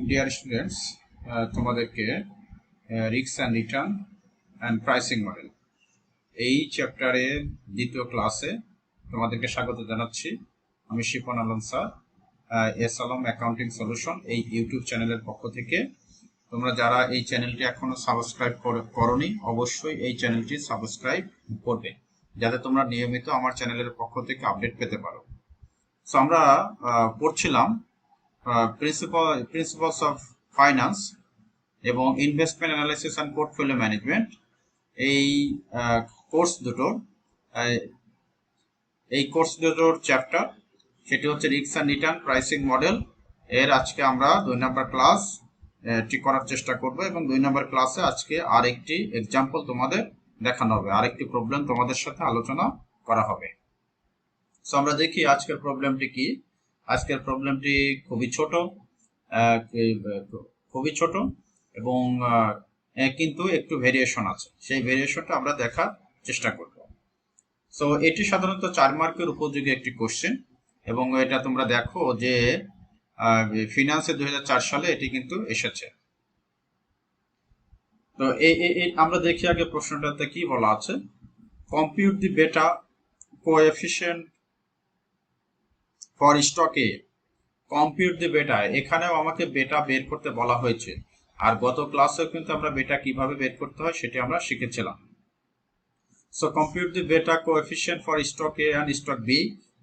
Dear students, তোমাদেরকে risk and return and pricing model এই চ্যাপ্টারের দ্বিতীয় ক্লাসে তোমাদেরকে স্বাগত জানাচ্ছি। আমি Shipon Alam sir, S Alam accounting solution এই ইউটিউব চ্যানেলের পক্ষ থেকে। তোমরা যারা এই চ্যানেলটি এখনো সাবস্ক্রাইব করোনি, অবশ্যই এই চ্যানেলটি সাবস্ক্রাইব করবে, যাতে তোমরা নিয়মিত আমার চ্যানেলের পক্ষ থেকে আপডেট পেতে পারো। সো আমরা পড়ছিলাম প্রিন্সিপালস অফ ফাইন্যান্স এবং investment analysis and portfolio management এই কোর্স দুটোর চ্যাপ্টার, সেটি হচ্ছে risk and return pricing model. এর আজকে আমরা 2 নম্বর ক্লাস টি করার চেষ্টা করব এবং 2 নম্বর ক্লাসে আজকে আরেকটি এক্সাম্পল তোমাদের দেখানো হবে, আরেকটি প্রবলেম তোমাদের সাথে আলোচনা করা হবে। সো আমরা দেখি আজকের প্রবলেমটি কি। আজকের প্রবলেমটি খুবই ছোট এবং কিন্তু একটু ভেরিয়েশন আছে, সেই ভেরিয়েশনটা আমরা দেখার চেষ্টা করব। সো এটি সাধারণত 4 মার্কের উপযোগী একটি কোশ্চেন এবং এটা তোমরা দেখো যে ফিনান্সে 2004 সালে এটি কিন্তু এসেছে। তো আমরা দেখি আগে প্রশ্নটাতে কি বলা আছে। Compute the beta coefficient for stock A. Compute the beta, এখানেও আমাকে বেটা বের করতে বলা হয়েছে, আর গত ক্লাসেও কিন্তু আমরা বেটা কিভাবে বের করতে হয় সেটি আমরা শিখেছিলাম। So compute the beta coefficient for stock A and stock B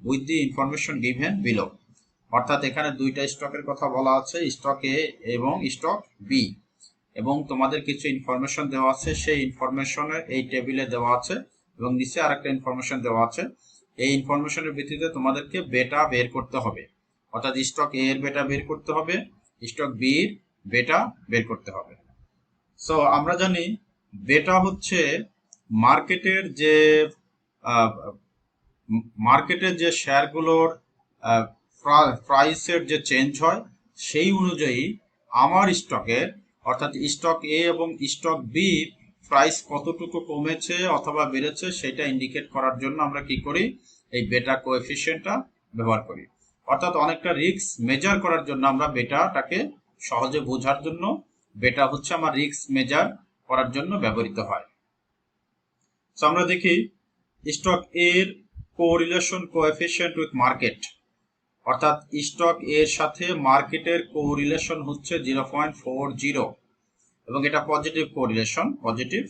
with the information given below. অর্থাৎ এখানে দুইটা স্টকের কথা বলা আছে, স্টক এ এবং স্টক বি, এবং তোমাদের কিছু ইনফরমেশন দেওয়া আছে, সেই ইনফরমেশনের এই টেবিলে দেওয়া আছে এবং নিচে আরেকটা ইনফরমেশন দেওয়া আছে। এই ইনফরমেশনের ভিত্তিতে তোমাদেরকে বেটা বের করতে হবে, অর্থাৎ স্টক এ এর বেটা বের করতে হবে, স্টক বি এর বেটা বের করতে হবে। সো আমরা জানি বেটা হচ্ছে মার্কেটের যে শেয়ারগুলোর প্রাইসের যে চেঞ্জ হয় সেই অনুযায়ী আমার স্টকের, অর্থাৎ স্টক এ এবং স্টক বি প্রাইস কতটুকু কমেছে অথবা বেড়েছে সেটা ইন্ডিকেট করার জন্য আমরা কি করি, এই বেটা কোএফিশিয়েন্টটা ব্যবহার করি। অর্থাৎ অনেকটা রিস্ক মেজার করার জন্য আমরা বেটাটাকে সহজে বোঝার জন্য, বেটা হচ্ছে আমার রিস্ক মেজার করার জন্য ব্যবহৃত হয়। সো আমরা দেখি স্টক এর কোরিলেশন কোএফিশিয়েন্ট উইথ মার্কেট, অর্থাৎ স্টক এর সাথে মার্কেটের কোরিলেশন হচ্ছে 0.40 এবং এটা পজিটিভ কোরিলেশন 0.40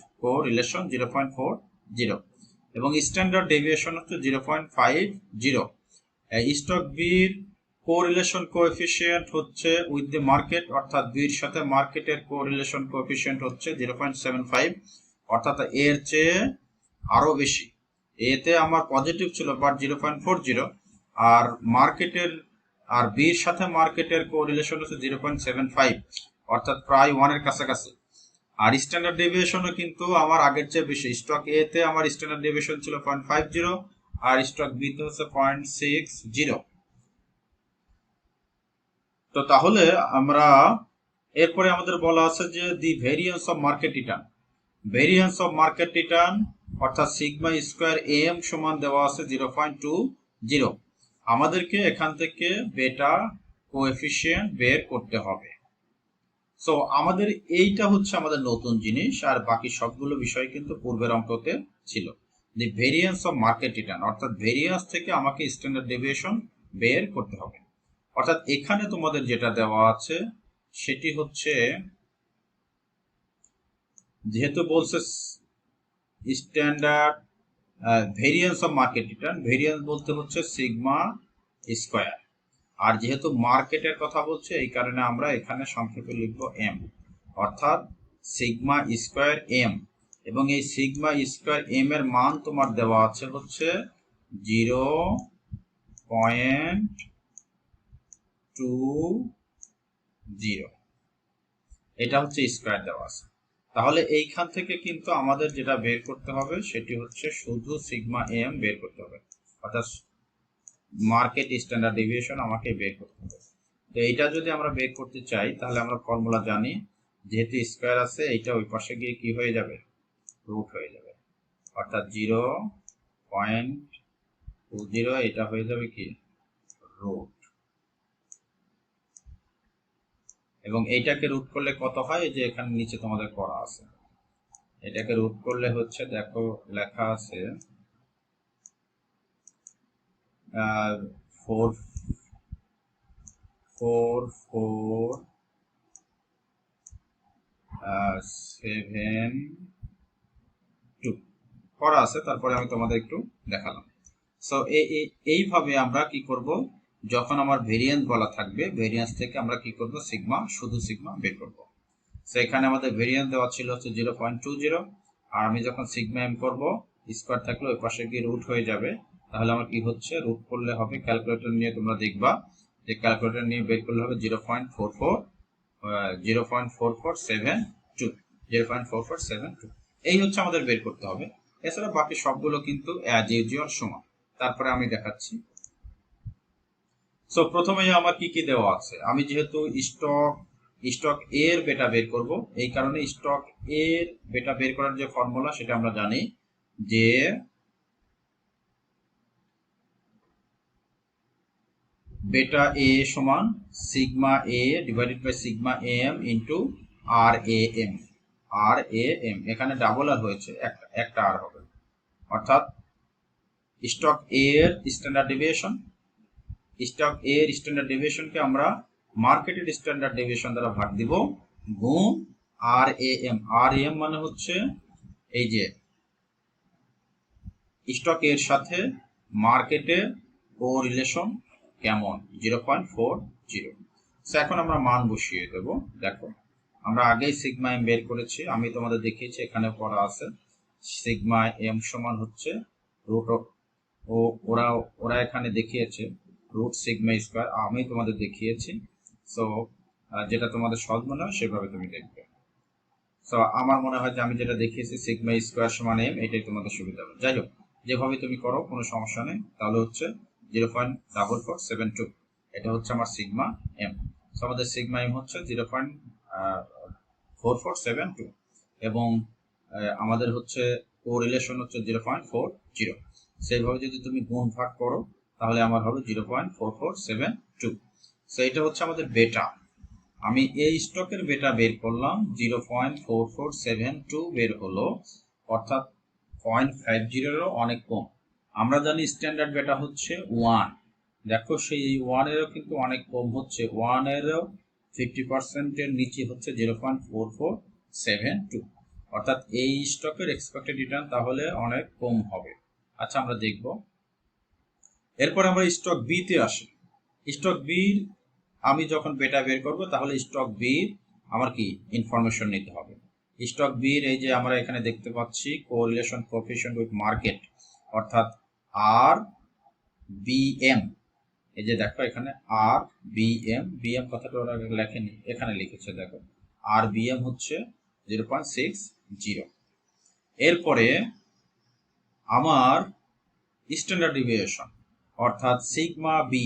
এবং স্ট্যান্ডার্ড ডেভিয়েশন হচ্ছে 0.50। স্টক বির কোরিলেশন কোএফিশিয়েন্ট হচ্ছে উইথ দি মার্কেট, অর্থাৎ বির সাথে মার্কেটের কোরিলেশন কোএফিশিয়েন্ট হচ্ছে 0.75, অর্থাৎ এর চেয়ে আরো বেশি। এতে আমার পজিটিভ ছিল বাট 0.40, আর বির সাথে মার্কেটের কোরিলেশন হচ্ছে 0.75, অর্থাৎ প্রায় 1 এর কাছাকাছি। আর স্ট্যান্ডার্ড ডেভিয়েশনও কিন্তু আমার আগের চেয়ে বেশি। স্টক এ তে আমার স্ট্যান্ডার্ড ডেভিয়েশন ছিল 0.50 আর স্টক বি তে হচ্ছে 0.60। তো তাহলে আমরা এরপরে আমাদের বলা আছে যে the variance of market return. Variance of market return অর্থাৎ সিগমা স্কোয়ার এম সমান দেওয়া আছে 0.20। আমাদেরকে এখান থেকে বেটা কোএফিশিয়েন্ট বের করতে হবে। সো আমাদের এইটা হচ্ছে আমাদের নতুন জিনিস, আর বাকি সবগুলো বিষয় কিন্তু পূর্বের অঙ্কতে ছিল। দি ভেরিয়েন্স অফ মার্কেট রিটার্ন, অর্থাৎ ভেরিয়েন্স থেকে আমাকে স্ট্যান্ডার্ড ডেভিয়েশন বের করতে হবে। অর্থাৎ এখানে তোমাদের যেটা দেওয়া আছে সেটি হচ্ছে, যেহেতু বলছে standard variance of market return, variance বলতে হচ্ছে সিগমা স্কোয়ার, আর যেহেতু মার্কেটের কথা বলছে এই কারণে আমরা এখানে সংক্ষেপে লিখব এম, অর্থাৎ সিগমা স্কোয়ার এম। এবং এই সিগমা স্কোয়ার এম এর মান তোমার দেওয়া আছে হচ্ছে 0.20, এটা হচ্ছে স্কোয়ার দেওয়া আছে। তাহলে এইখান থেকে কিন্তু আমাদের যেটা বের করতে হবে সেটি হচ্ছে শুধু সিগমা এম বের করতে হবে, অর্থাৎ মার্কেট স্ট্যান্ডার্ড ডেভিয়েশন আমাকে বের করতে হবে। তো এইটা যদি আমরা বের করতে চাই তাহলে আমরা ফর্মুলা জানি, যেহেতু স্কোয়ার আছে এইটা ওই পাশে গিয়ে কি হয়ে যাবে, রুট হয়ে যাবে, অর্থাৎ 0.20 এটা হয়ে যাবে কি রুট। এবং এইটাকে রুট করলে কত হয়, এই যে এখানে নিচে তোমাদের করা আছে, এটাকে রুট করলে হচ্ছে দেখো লেখা আছে 4472 করা আছে। তারপরে আমি তোমাদের একটু দেখালাম। সো এইভাবে আমরা কি করব, যখন আমার ভেরিয়েন্স বলা থাকবে, ভেরিয়েন্স থেকে আমরা কি করব, সিগমা, শুধু সিগমা বের করব। সো এখানে আমাদের ভেরিয়েন্স দেওয়া ছিল হচ্ছে 0.20, আর আমি যখন সিগমা এম করব, স্কোয়ার থাকলে ওই পাশে গিয়ে রুট হয়ে যাবে। তাহলে আমার কি হচ্ছে, রুট করলে হবে, ক্যালকুলেটর নিয়ে তোমরা দেখবা যে ক্যালকুলেটর নিয়ে বের করলে হবে 0.4472, 0.4472। এই হচ্ছে আমাদের বের করতে হবে। এছাড়া বাকি সবগুলো কিন্তু অ্যাজ ইউজুয়াল সমান। তারপরে আমি দেখাচ্ছি। সো প্রথমেই আমার কি কি দেওয়া আছে, আমি যেহেতু স্টক এর বেটা বের করব, এই কারণে স্টক এর বেটা বের করার যে ফর্মুলা সেটা আমরা জানি যে বেটা এ সমান sigma A divided by sigma M into R A M. R A M এখানে ডাবল আর হয়েছে, একটা আর হবে, অর্থাৎ স্টক এর স্ট্যান্ডার্ড ডেভিয়েশন, স্টক এর স্ট্যান্ডার্ড ডেভিয়েশনকে আমরা মার্কেটের স্ট্যান্ডার্ড ডেভিয়েশন দ্বারা ভাগ দিব, গুণ আর এ এম। আর এম মানে হচ্ছে এই যে স্টক এর সাথে মার্কেটের ও রিলেশন কেমন, 0.40। এখন আমরা মান বসিয়ে দেব। দেখো আমরা আগেই সিগমা এম বের করেছি, আমি তোমাদের দেখিয়েছি, এখানে পড়া আছে সিগমা এম সমান হচ্ছে রুট ও ওরা ওরা এখানে দেখিয়েছে রুট সিগমা স্কোয়ার, আমি তোমাদের দেখিয়েছি। সো যেটা তোমাদের সহজ মনে হয় সেভাবে তুমি দেখবে। সো আমার মনে হয় যে আমি যেটা দেখিয়েছি সিগমা স্কোয়ার সমান এম, এটাই তোমাদের সুবিধা হবে। যাই হোক, যেভাবে তুমি করো কোনো সমস্যা নেই। তাহলে হচ্ছে 0.4472, এটা হচ্ছে আমার সিগমা এম। সো আমাদের সিগমা এম হচ্ছে 0.4472, এবং আমাদের হচ্ছে ও রিলেশন হচ্ছে 0.40। সেইভাবে যদি তুমি গুণ ভাগ করো তাহলে আমার হবে 0.4472। সো এটা হচ্ছে আমাদের বেটা। আমি এই স্টকের বেটা বের করলাম, 0.4472 বের হলো, অর্থাৎ 0.50 অনেক কম। আমরা জানি স্ট্যান্ডার্ড বেটা হচ্ছে 1। দেখো সেই 1 এরও কিন্তু অনেক কম হচ্ছে, 1 এরও 50%-এর নিচে হচ্ছে 0.4472, অর্থাৎ এই স্টকের এক্সপেক্টেড রিটার্ন তাহলে অনেক কম হবে। আচ্ছা আমরা দেখব। এরপর আমরা স্টক বি তে আসি। স্টক বি আমি যখন বেটা বের করব, তাহলে স্টক বি আমার কি ইনফরমেশন নিতে হবে। স্টক বির এই যে আমরা এখানে দেখতে পাচ্ছি কোরিলেশন কোএফিশিয়েন্ট উইথ মার্কেট, অর্থাৎ আর বিএম। এই যে দেখো এখানে আর বিএম, বিএম কথাটা ওরা লেখেনি, এখানে লিখেছে, দেখো আর বিএম হচ্ছে 0.60। এরপরে আমার স্ট্যান্ডার্ড ডিভিয়েশন অর্থাৎ সিগমা বি,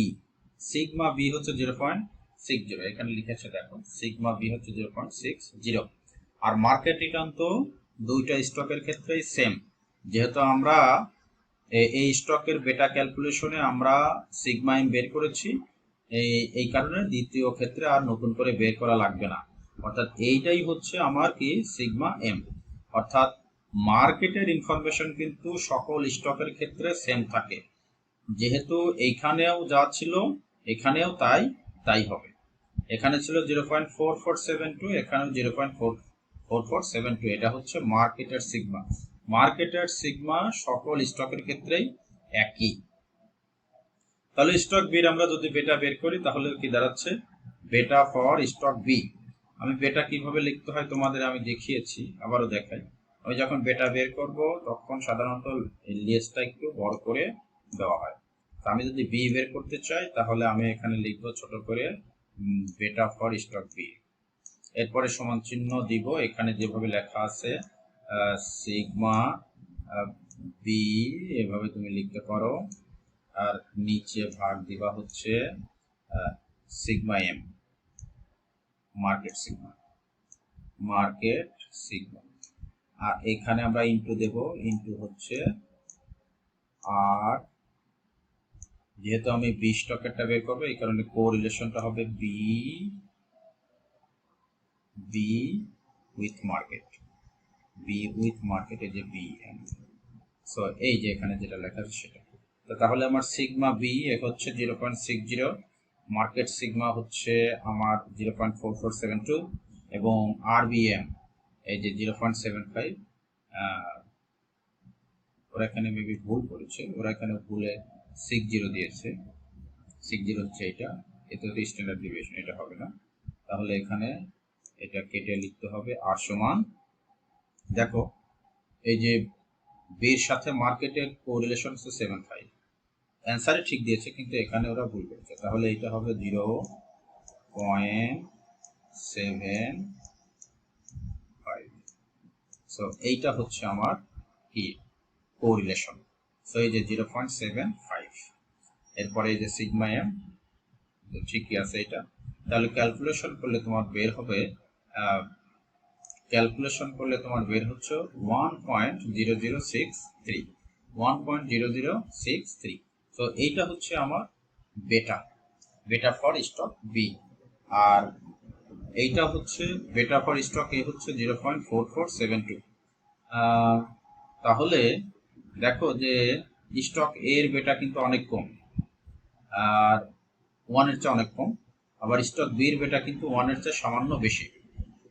সিগমা বি হচ্ছে 0.60, এখানে লিখেছে দেখো সিগমা বি হচ্ছে 0.60। আর মার্কেট রিটার্ন তো দুইটা স্টকের ক্ষেত্রেই সেম, যেহেতু আমরা এই স্টকের বেটা ক্যালকুলেশনে আমরা সিগমা এম বের করেছি, এই কারণে দ্বিতীয় ক্ষেত্রে আর নতুন করে বের করা লাগবে না, অর্থাৎ এইটাই হচ্ছে আমার কি সিগমা এম। অর্থাৎ মার্কেটের ইনফরমেশন কিন্তু সকল স্টকের ক্ষেত্রে সেম থাকে, যেহেতু এইখানেও যা ছিল এখানেও তাই তাই হবে। এখানে ছিল 0.4472, এখানেও 0.4472, এটা হচ্ছে মার্কেটের সিগমা। মার্কেটের সিগমা সকল স্টকের ক্ষেত্রেই একই। তাহলে স্টক বির আমরা যদি বেটা বের করি তাহলে কি দাঁড়াচ্ছে, বেটা ফর স্টক বি। আমি বেটা কিভাবে লিখতে হয় তোমাদের আমি দেখিয়েছি, আবারও দেখাই। আমি যখন বেটা বের করব তখন সাধারণত লিস্টটা একটু বড় করে দেওয়া হয়। আমি যদি বি বের করতে চাই তাহলে আমি এখানে লিখবো ছোট করে বেটা ফর স্টক বি, এরপরে সমান চিহ্ন দিব, এখানে যেভাবে লেখা আছে সিগমা বি, এভাবে তুমি লিখতে পারো, আর নিচে ভাগ দিবা হচ্ছে sigma M, market sigma, market sigma. আর এখানে আমরা ইনটু দেব, ইনটু হচ্ছে আর যেহেতু আমি বি স্টকেরটা বের করবো এই কারণে কোরিলেশনটা হবে B B with market, B with market, এই যে বি এম। সো এই যে এখানে যেটা লেখা আছে সেটা। তো তাহলে আমার সিগমা বি হচ্ছে 0.60, মার্কেট সিগমা হচ্ছে আমার 0.4472, এবং আর বি এম এই যে 0.75। ওরা এখানে মেবি ভুল করেছে, ওরা এখানে ভুলে 60 দিয়েছে। 60 হচ্ছে এটা, এটা তো স্ট্যান্ডার্ড ডিভিয়েশন, এটা হবে না। তাহলে এখানে এটা কেটে লিখতে হবে আর সমান, দেখো এই যে বির সাথে মার্কেটের কোরিলেশন হচ্ছে 75। অ্যান্সারে ঠিক দিয়েছে কিন্তু এখানে ওরা ভুল করেছে, তাহলে এটা হবে 0.75। সো এইটা হচ্ছে আমার কি কোরিলেশন। সো এই যে 0.75, এরপরে এই যে সিগমা এম ঠিকই আছে এটা। তাহলে ক্যালকুলেশন করলে তোমার বের হবে, হচ্ছে 1.0063, 1.0063। তো এইটা হচ্ছে আমার বেটা, বেটা ফর স্টক বি। আর এইটা হচ্ছে বেটা ফর স্টক এ হচ্ছে 0.4472। তাহলে দেখো যে স্টক এর বেটা কিন্তু অনেক কম, আর ওয়ানের চেয়ে অনেক কম। আবার স্টক বির বেটা কিন্তু ওয়ানের চেয়ে সামান্য বেশি।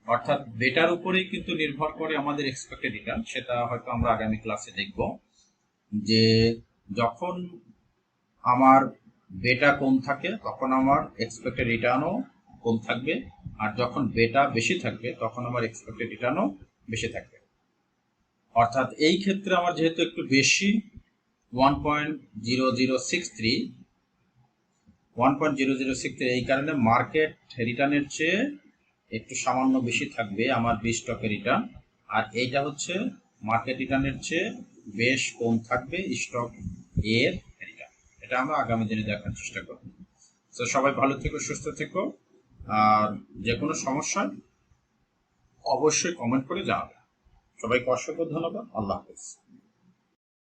অর্থাৎ বেটার উপরেই কিন্তু নির্ভর করে আমাদের এক্সপেক্টেড রিটার্ন। সেটা হয়তো আমরা আগামী ক্লাসে দেখব, যে যখন আমার বেটা কম থাকে তখন আমার এক্সপেক্টেড রিটার্নও কম থাকবে, আর যখন বেটা বেশি থাকবে তখন আমার এক্সপেক্টেড রিটার্নও বেশি থাকবে। অর্থাৎ এই ক্ষেত্রে আমার যেহেতু একটু বেশি 1.0063, 1.0063, এই কারণে মার্কেট রিটার্নের চেয়ে একটু সামান্য বেশি থাকবে আমার বি স্টকের রিটার্ন, আর এইটা হচ্ছে মার্কেট রিটার্নের চেয়ে বেশ কম থাকবে স্টক এর রিটার্ন। এটা আমরা আগামী দিনে দেখার চেষ্টা করব। তো সবাই ভালো থেকো, সুস্থ থেকো, আর যে কোনো সমস্যা অবশ্যই কমেন্ট করে জানাবে। সবাইকে অসংখ্য ধন্যবাদ। আল্লাহ হাফেজ।